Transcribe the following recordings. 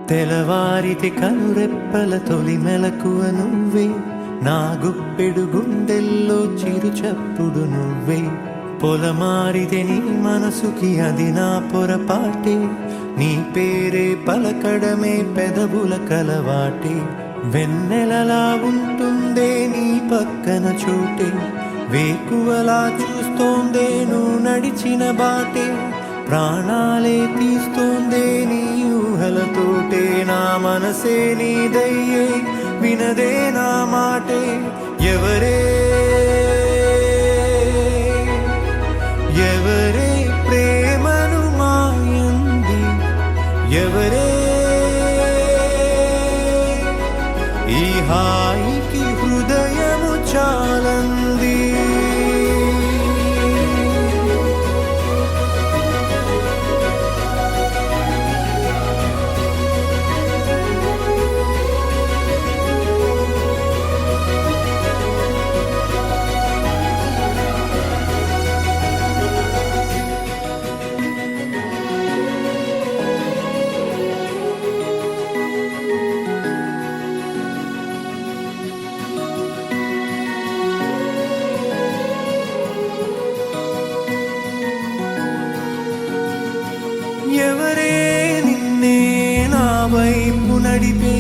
తెలవారితే కనురెప్పల తొలి మెలకువ నువ్వే, నా గుప్పెడు గుండెల్లో చిరు చప్పుడు నువ్వే. పొలమారితే నీ మనసుకి అది నా పొరపాటే, నీ పేరే పలకడమే పెదవుల కలవాటే. వెన్నెలలా ఉంటుందే నీ పక్కన చోటే, వేకువలా చూస్తోందే నువ్వు నడిచిన బాటే. ప్రాణాలే తీస్తోందే నీ ఊహలతోటే, నా మనసే నీదయ్యే వినదే నా మాటే. ఎవరే ఎవరే ప్రేమను మాయంది, ఎవరే ఈ హాయికి హృదయము చాలంది. ఎవరే నిన్నే నా వైపు నడిపే,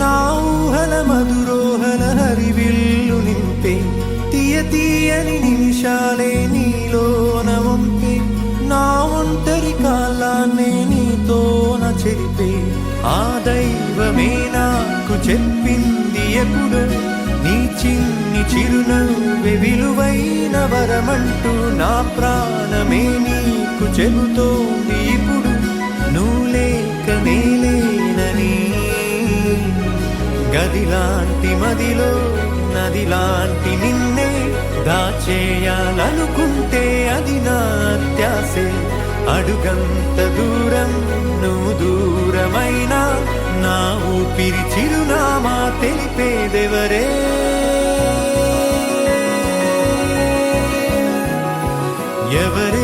నా ఊహల మధురోహల హరివిల్లు నింపే. తీయ తీయని నిమిషాలే నీలోన వంపే, నా ఒంటరి కాలాన్నే నీతోన చెరిపే. ఆ దైవమే నాకు చెప్పింది ఎప్పుడు, నీ చిన్ని చిరునవ్వే విలువైన వరమంటూ. నా ప్రాణమే నీకు చెబుతోంది ఇప్పుడు, నువ్వు లేక నేలేనని. గదిలాంటి మదిలో నదిలాంటి నిన్నే దాచేయాలనుకుంటే అది నా అత్యాసే. అడుగంత దూరం నువ్వు దూరమైనా, నా ఊపిరి చిరునామా తెలిపేదెవరే. ఎవరే